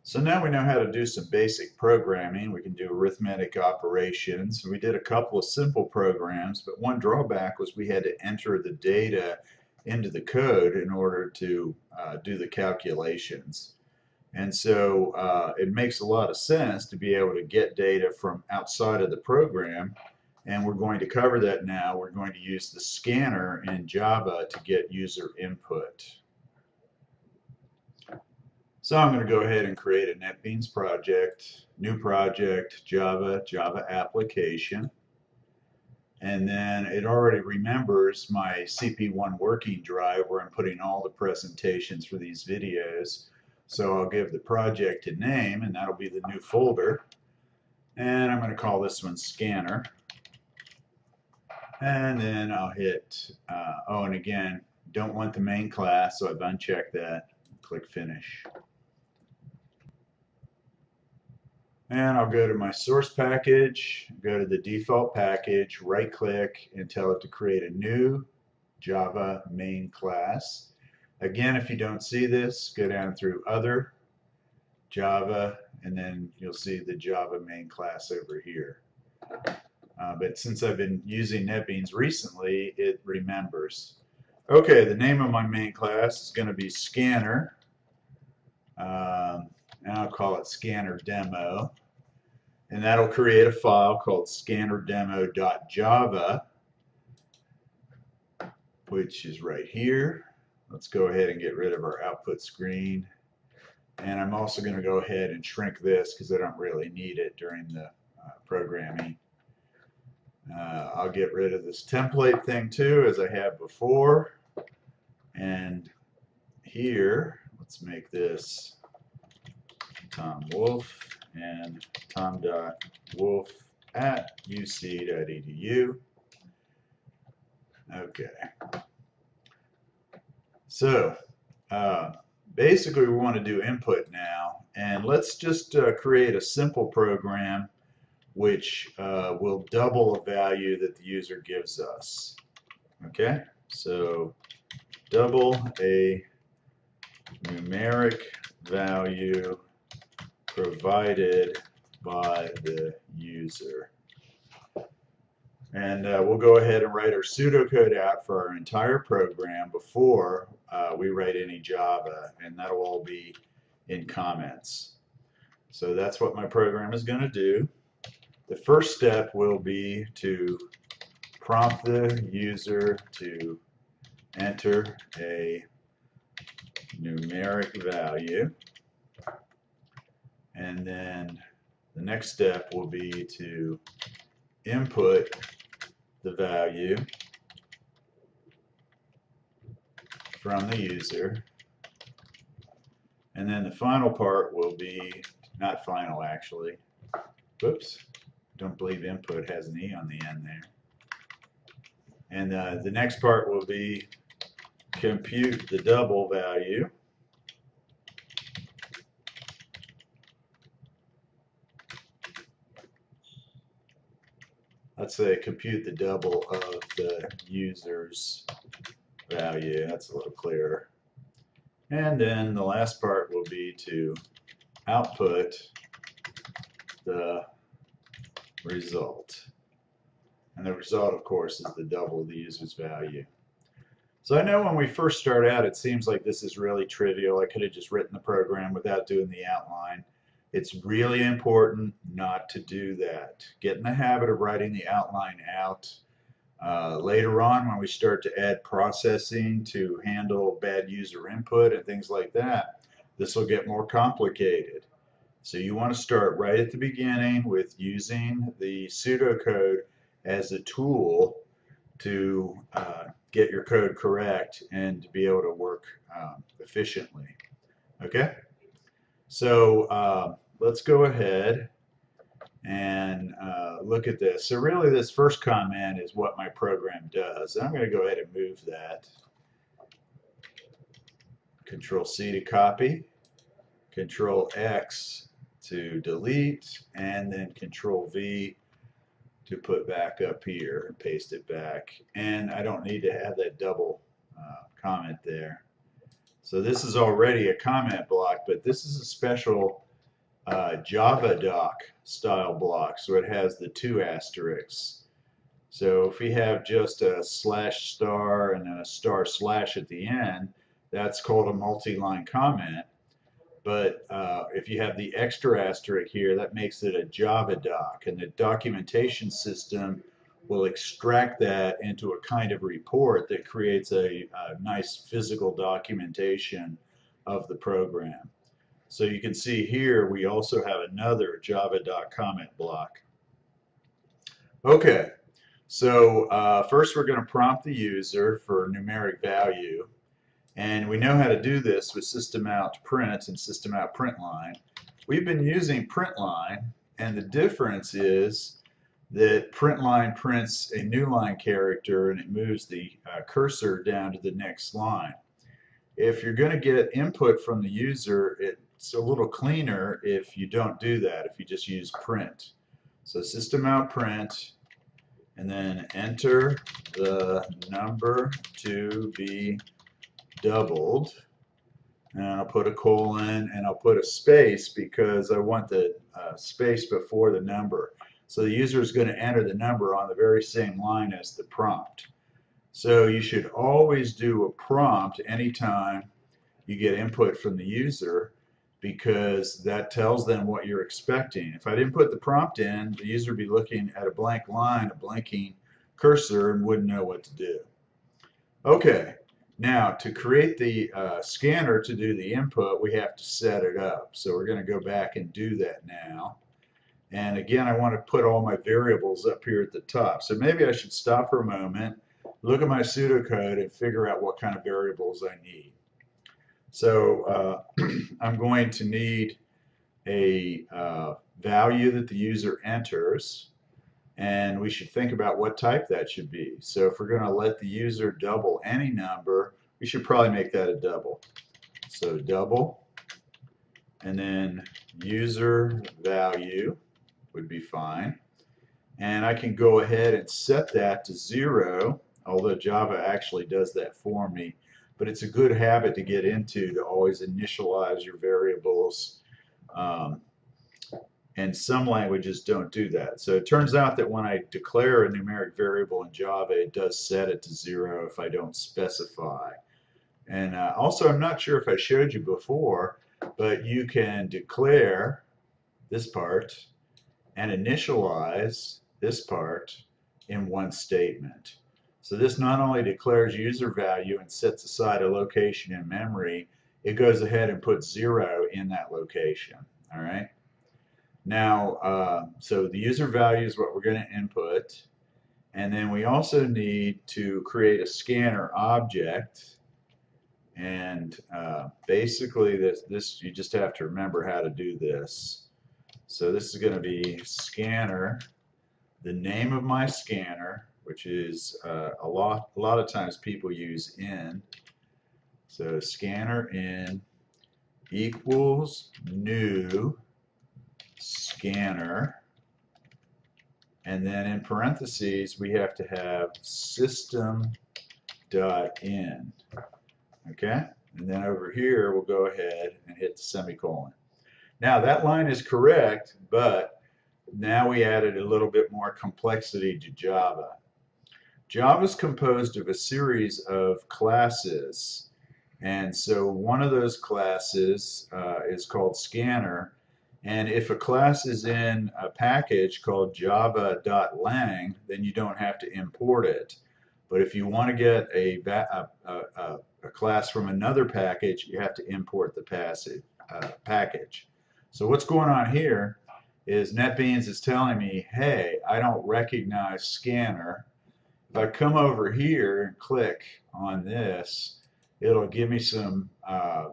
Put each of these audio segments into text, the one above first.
So now we know how to do some basic programming. We can do arithmetic operations. We did a couple of simple programs, but one drawback was we had to enter the data into the code in order to do the calculations. And so it makes a lot of sense to be able to get data from outside of the program. And we're going to cover that now. We're going to use the scanner in Java to get user input. So I'm going to go ahead and create a NetBeans project, new project, Java application. And then it already remembers my CP1 working drive where I'm putting all the presentations for these videos. So I'll give the project a name, and that'll be the new folder. And I'm going to call this one Scanner. And then I'll hit, oh, and again, don't want the main class, so I've unchecked that. Click Finish. And I'll go to my source package, go to the default package, right click, and tell it to create a new Java main class. Again, if you don't see this, go down through Other, Java, and then you'll see the Java main class over here. But since I've been using NetBeans recently, it remembers. Okay, the name of my main class is going to be Scanner. And I'll call it Scanner Demo. And that'll create a file called scannerdemo.java, which is right here. Let's go ahead and get rid of our output screen. And I'm also going to go ahead and shrink this because I don't really need it during the programming. I'll get rid of this template thing too, as I have before. And here, let's make this Tom Wolf and tom.wolf@uc.edu. Okay. So basically we want to do input now, and let's just create a simple program which will double a value that the user gives us. Okay, so double a numeric value provided by the user. And we'll go ahead and write our pseudocode out for our entire program before we write any Java, and that'll all be in comments. So that's what my program is going to do. The first step will be to prompt the user to enter a numeric value. And then the next step will be to input the value from the user. And then the final part will be, not final actually, whoops, don't believe input has an E on the end there. And the next part will be compute the double value. Let's say compute the double of the user's value. That's a little clearer. And then the last part will be to output the result. And the result, of course, is the double of the user's value. So I know when we first start out, it seems like this is really trivial. I could have just written the program without doing the outline. It's really important not to do that. Get in the habit of writing the outline out. Later on, when we start to add processing to handle bad user input and things like that, this will get more complicated. So you want to start right at the beginning with using the pseudocode as a tool to get your code correct and to be able to work efficiently. Okay? So let's go ahead and look at this. So really this first comment is what my program does. I'm going to go ahead and move that. Control C to copy, Control X to delete, and then Control V to put back up here and paste it back. And I don't need to have that double comment there. So this is already a comment block, but this is a special JavaDoc style block, so it has the 2 asterisks. So if we have just a slash star and then a star slash at the end, that's called a multi-line comment. But if you have the extra asterisk here, that makes it a JavaDoc, and the documentation system will extract that into a kind of report that creates a nice physical documentation of the program. So you can see here we also have another JavaDoc comment block. Okay, so first we're going to prompt the user for numeric value. And we know how to do this with system out print and system out print line. We've been using print line, and the difference is that print line prints a new line character and it moves the cursor down to the next line. If you're going to get input from the user, it's a little cleaner if you don't do that, if you just use print. So system out print, and then enter the number to be doubled, and I'll put a colon and I'll put a space because I want the space before the number. So the user is going to enter the number on the very same line as the prompt. So you should always do a prompt anytime you get input from the user, because that tells them what you're expecting. If I didn't put the prompt in, the user would be looking at a blank line, a blinking cursor, and wouldn't know what to do. Okay. Now, to create the scanner to do the input, we have to set it up. So we're going to go back and do that now. And again, I want to put all my variables up here at the top. So maybe I should stop for a moment, look at my pseudocode, and figure out what kind of variables I need. So I'm going to need a value that the user enters. And we should think about what type that should be. So if we're going to let the user double any number, we should probably make that a double. So double, and then user value would be fine. And I can go ahead and set that to 0, although Java actually does that for me. But it's a good habit to get into, to always initialize your variables. And some languages don't do that. So it turns out that when I declare a numeric variable in Java, it does set it to 0 if I don't specify. And also, I'm not sure if I showed you before, but you can declare this part and initialize this part in one statement. So this not only declares user value and sets aside a location in memory, it goes ahead and puts 0 in that location. All right. Now, so the user value is what we're going to input, and then we also need to create a scanner object, and basically this you just have to remember how to do this. So this is going to be scanner, the name of my scanner, which is a lot of times people use in. So scanner in equals new scanner, and then in parentheses we have to have system.in. Okay, and then over here we'll go ahead and hit the semicolon. Now that line is correct, but now we added a little bit more complexity to Java. Java is composed of a series of classes, and so one of those classes is called scanner. And if a class is in a package called java.lang, then you don't have to import it. But if you want to get a class from another package, you have to import the package. So what's going on here is NetBeans is telling me, hey, I don't recognize scanner. If I come over here and click on this, it'll give me some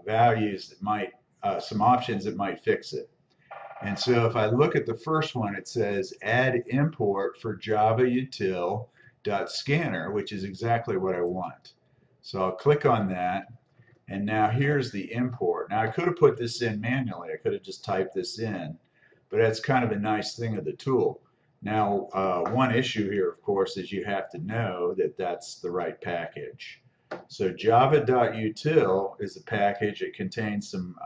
values that might, some options that might fix it. And so if I look at the first one, it says add import for javautil.scanner, which is exactly what I want. So I'll click on that, and now here's the import. Now I could have put this in manually. I could have just typed this in, but that's kind of a nice thing of the tool. Now one issue here, of course, is you have to know that that's the right package. So java.util is a package. It contains some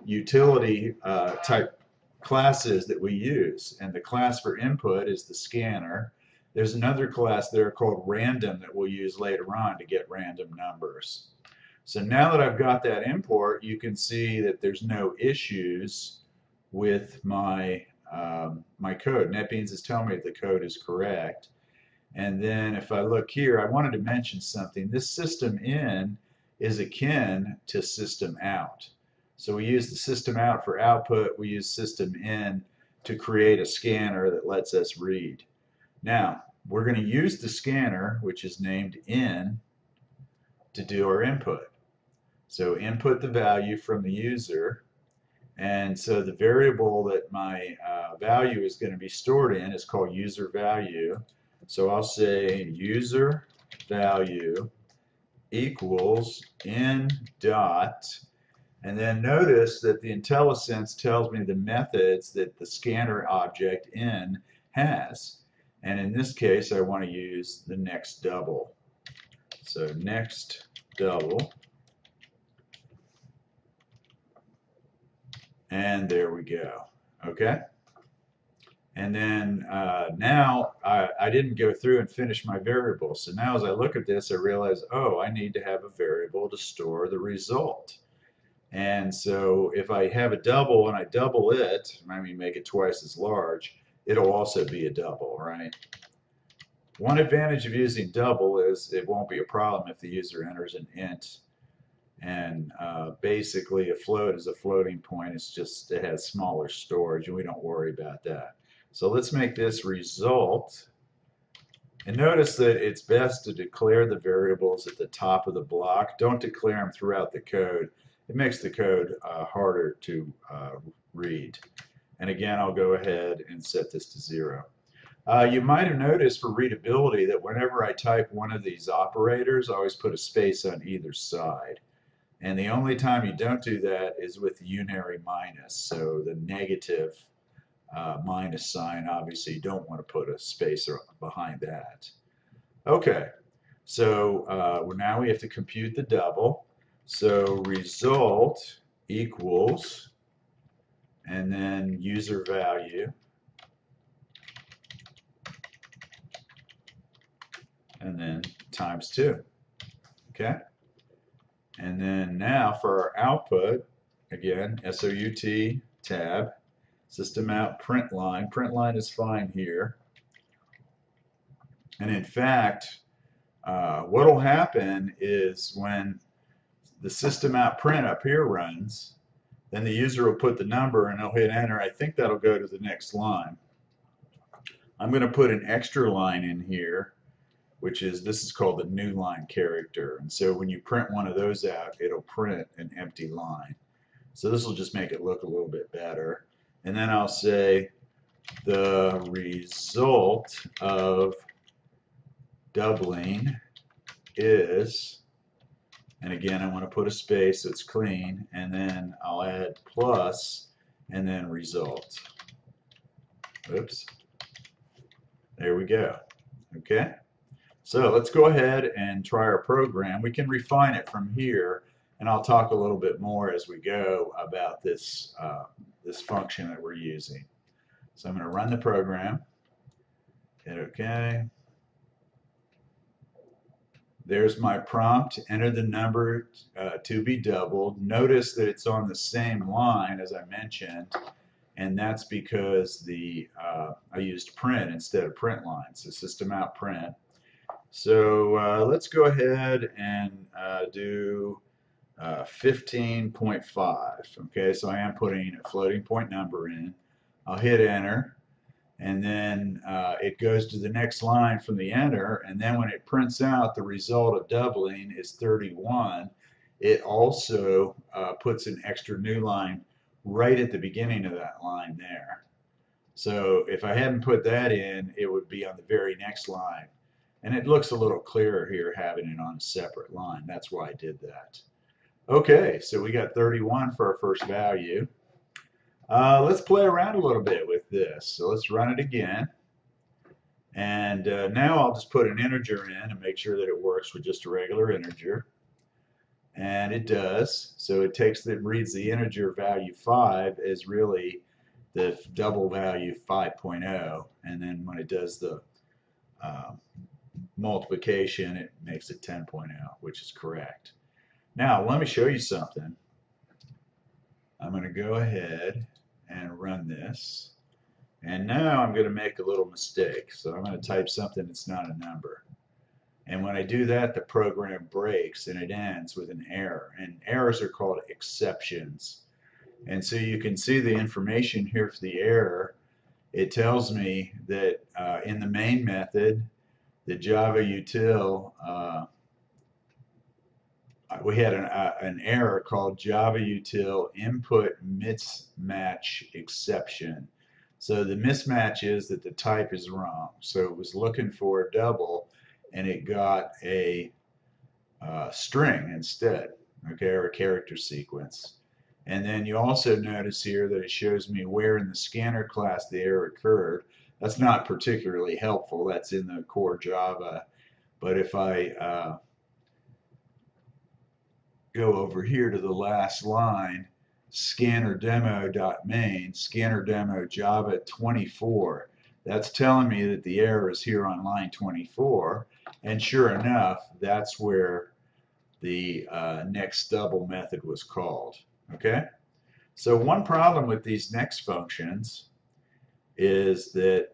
utility type classes that we use. And the class for input is the scanner. There's another class there called random that we'll use later on to get random numbers. So now that I've got that import, you can see that there's no issues with my my code. NetBeans is telling me that the code is correct. And then if I look here, I wanted to mention something. This system in is akin to system out. So we use the system out for output. We use system in to create a scanner that lets us read. Now, we're going to use the scanner, which is named in, to do our input. So input the value from the user. And so the variable that my value is going to be stored in is called user value. So I'll say user value equals in dot, and then notice that the IntelliSense tells me the methods that the scanner object in has. And in this case, I want to use the next double. So next double. And there we go. Okay? And then now I didn't go through and finish my variable. So now as I look at this, I realize, oh, I need to have a variable to store the result. And so if I have a double and I double it, I mean make it twice as large, it'll also be a double, right? One advantage of using double is it won't be a problem if the user enters an int. And basically a float is a floating point. It's just, it has smaller storage and we don't worry about that. So let's make this result. And notice that it's best to declare the variables at the top of the block. Don't declare them throughout the code. It makes the code harder to read. And again, I'll go ahead and set this to 0. You might have noticed for readability that whenever I type one of these operators, I always put a space on either side. And the only time you don't do that is with the unary minus. So the negative minus sign, obviously you don't want to put a space behind that. Okay, so now we have to compute the double. So result equals, and then user value, and then times 2. Okay? And then now for our output, again, SOUT tab, system out print line. Print line is fine here. And in fact, what will happen is when the system out print up here runs, then the user will put the number and they'll hit enter. I think that'll go to the next line. I'm going to put an extra line in here, which is, this is called the new line character. And so when you print one of those out, it'll print an empty line. So this will just make it look a little bit better. And then I'll say the result of doubling is, and again I want to put a space so it's clean, and then I'll add plus, and then result. Oops. There we go. Okay. So let's go ahead and try our program. We can refine it from here, and I'll talk a little bit more as we go about this, this function that we're using. So I'm going to run the program, hit OK. There's my prompt, enter the number to be doubled. Notice that it's on the same line as I mentioned, and that's because I used print instead of print line, so system out print. So let's go ahead and do 15.5. Okay, so I am putting a floating point number in. I'll hit enter, and then it goes to the next line from the enter, and then when it prints out the result of doubling is 31, it also puts an extra new line right at the beginning of that line there. So if I hadn't put that in, it would be on the very next line. And it looks a little clearer here having it on a separate line. That's why I did that. Okay, so we got 31 for our first value. Let's play around a little bit with this. So let's run it again. And now I'll just put an integer in and make sure that it works with just a regular integer. and it does. So it reads the integer value 5 as really the double value 5.0, and then when it does the multiplication, it makes it 10.0, which is correct. Now, let me show you something. I'm going to go ahead and run this. And now I'm going to make a little mistake. So I'm going to type something that's not a number. And when I do that, the program breaks and it ends with an error. And errors are called exceptions. And so you can see the information here for the error. It tells me that in the main method, the Java util, we had an error called Java util input mismatch exception. So the mismatch is that the type is wrong. So it was looking for a double and it got a string instead, okay, or a character sequence. And then you also notice here that it shows me where in the scanner class the error occurred. That's not particularly helpful. That's in the core Java. But if I go over here to the last line, scannerdemo.main, scannerdemo Java 24, that's telling me that the error is here on line 24. And sure enough, that's where the next double method was called. Okay? So one problem with these next functions is that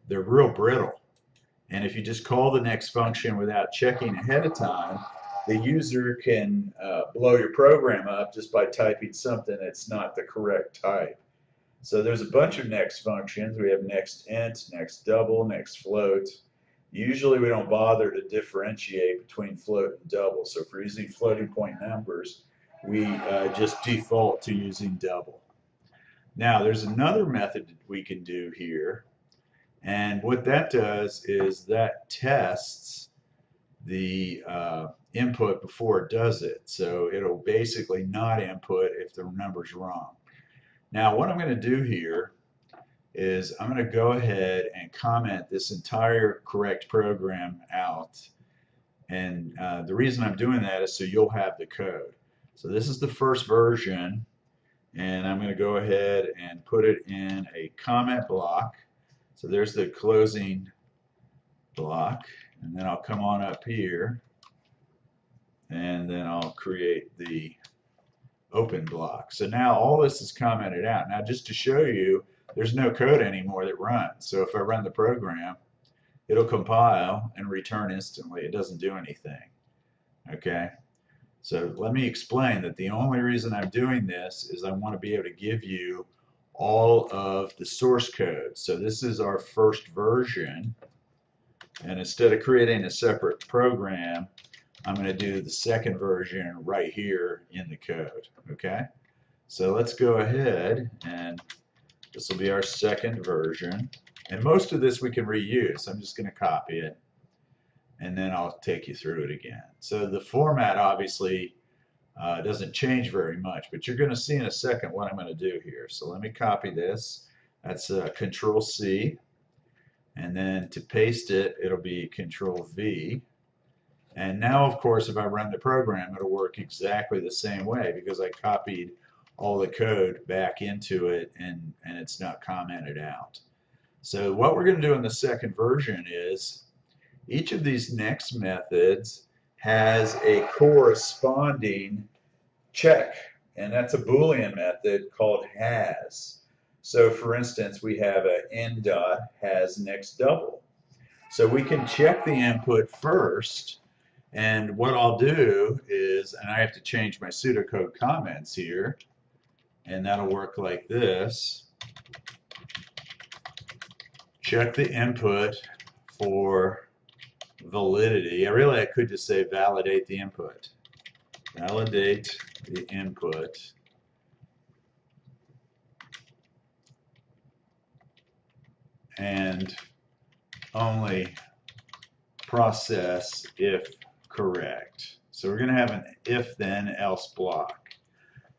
they're real brittle. And if you just call the next function without checking ahead of time, the user can blow your program up just by typing something that's not the correct type. So there's a bunch of next functions. We have next int, next double, next float. Usually we don't bother to differentiate between float and double. So if we're using floating point numbers, we just default to using double. Now there's another method that we can do here. And what that does is that tests the input before it does it. So it'll basically not input if the number's wrong. Now what I'm going to do here is I'm going to go ahead and comment this entire correct program out. And the reason I'm doing that is so you'll have the code. So this is the first version, and I'm going to go ahead and put it in a comment block. So there's the closing block, and then I'll come on up here, and then I'll create the open block. So now all this is commented out. Now just to show you, there's no code anymore that runs. So if I run the program, it'll compile and return instantly. It doesn't do anything. Okay? So let me explain that the only reason I'm doing this is I want to be able to give you all of the source code. So this is our first version. And instead of creating a separate program, I'm going to do the second version right here in the code. Okay? So let's go ahead, and this will be our second version. And most of this we can reuse. I'm just going to copy it, and then I'll take you through it again. So the format obviously doesn't change very much, but you're going to see in a second what I'm going to do here. So let me copy this. That's Control C, and then to paste it, it'll be Control V. And now, of course, if I run the program, it'll work exactly the same way because I copied all the code back into it, and it's not commented out. So what we're going to do in the second version is each of these next methods has a corresponding check, and that's a Boolean method called has. So for instance, we have a n dot has next double. So we can check the input first, and what I'll do is, and I have to change my pseudocode comments here, and that'll work like this. Check the input for validity. I could just say validate the input. Validate the input. And only process if correct. So we're going to have an if then else block.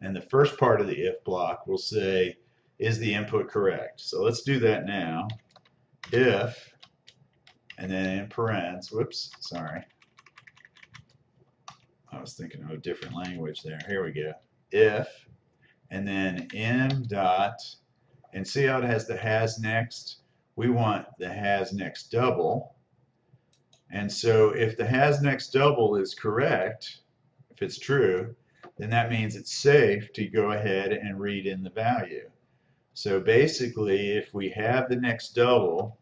And the first part of the if block will say, is the input correct? So let's do that now. If, and then in parentheses, whoops, sorry. I was thinking of a different language there. Here we go. If, and then m dot, and see how it has the has next? We want the has next double. And so if the has next double is correct, if it's true, then that means it's safe to go ahead and read in the value. So basically, if we have the next double,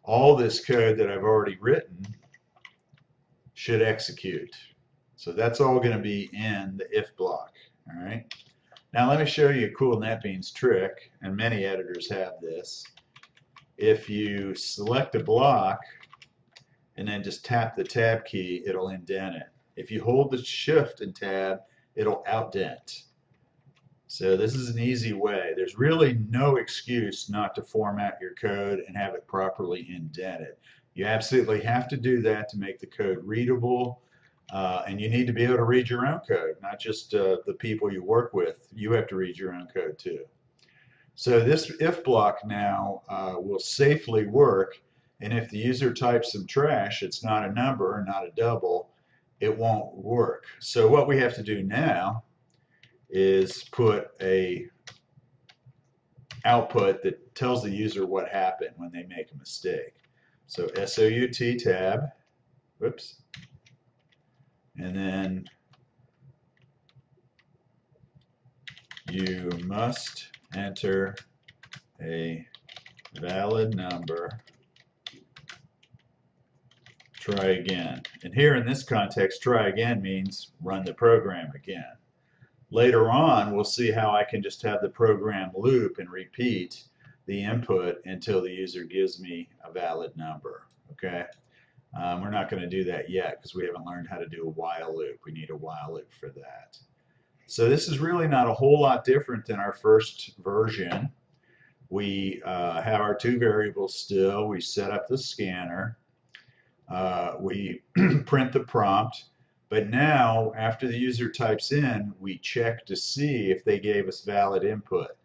all this code that I've already written should execute. So that's all going to be in the if block. All right. Now let me show you a cool NetBeans trick, and many editors have this. If you select a block and then just tap the tab key, it'll indent it. If you hold the shift and tab, it'll outdent. So this is an easy way. There's really no excuse not to format your code and have it properly indented. You absolutely have to do that to make the code readable, and you need to be able to read your own code, not just the people you work with. You have to read your own code too. So this if block now will safely work, and if the user types some trash, it's not a number, not a double, it won't work. So what we have to do now is put a output that tells the user what happened when they make a mistake. So SOUT tab, whoops, and then you must enter a valid number, try again. And here in this context, try again means run the program again. Later on, we'll see how I can just have the program loop and repeat the input until the user gives me a valid number. Okay, we're not going to do that yet because we haven't learned how to do a while loop. We need a while loop for that. So this is really not a whole lot different than our first version. We have our two variables still. We set up the scanner. We print the prompt. But now, after the user types in, we check to see if they gave us valid input.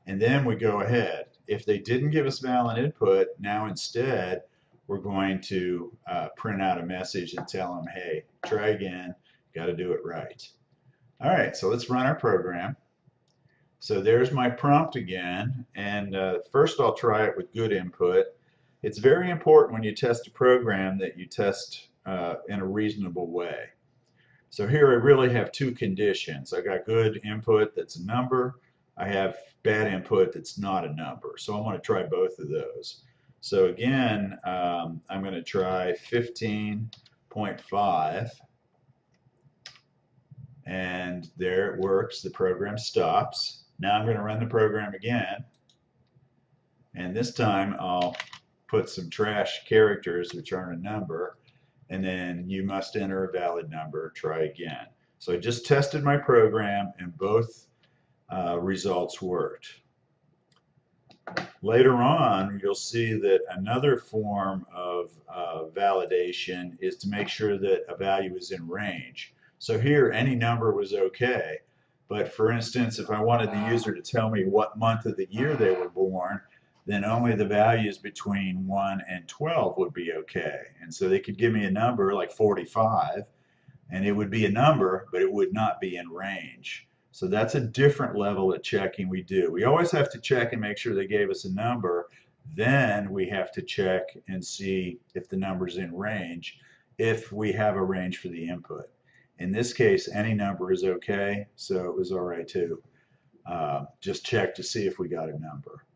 And then we go ahead. If they didn't give us valid input, now instead, we're going to print out a message and tell them, hey, try again, got to do it right. All right, so let's run our program. So there's my prompt again, and first I'll try it with good input. It's very important when you test a program that you test in a reasonable way. So here I really have two conditions. I got good input that's a number. I have bad input that's not a number. So I'm going to try both of those. So again, I'm going to try 15.5. And there it works. The program stops. Now I'm going to run the program again. And this time I'll put some trash characters, which aren't a number. And then you must enter a valid number, try again. So I just tested my program and both results worked. Later on, you'll see that another form of validation is to make sure that a value is in range. So here, any number was okay. But for instance, if I wanted the user to tell me what month of the year they were born, then only the values between 1 and 12 would be okay. And so they could give me a number like 45, and it would be a number, but it would not be in range. So that's a different level of checking we do. We always have to check and make sure they gave us a number. Then we have to check and see if the number's in range, if we have a range for the input. In this case, any number is okay, so it was all right to just check to see if we got a number.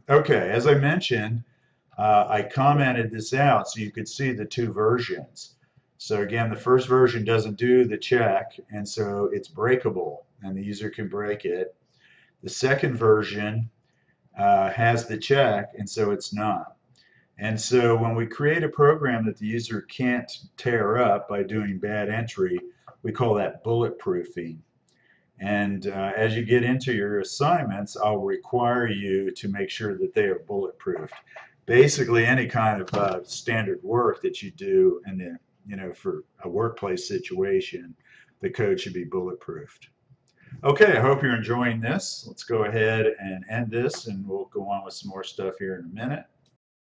Okay, as I mentioned, I commented this out so you could see the two versions. So again, the first version doesn't do the check, and so it's breakable, and the user can break it. The second version has the check, and so it's not. And so when we create a program that the user can't tear up by doing bad entry, we call that bulletproofing. And as you get into your assignments, I'll require you to make sure that they are bulletproofed. Basically, any kind of standard work that you do in the, for a workplace situation, the code should be bulletproofed. Okay, I hope you're enjoying this. Let's go ahead and end this, and we'll go on with some more stuff here in a minute.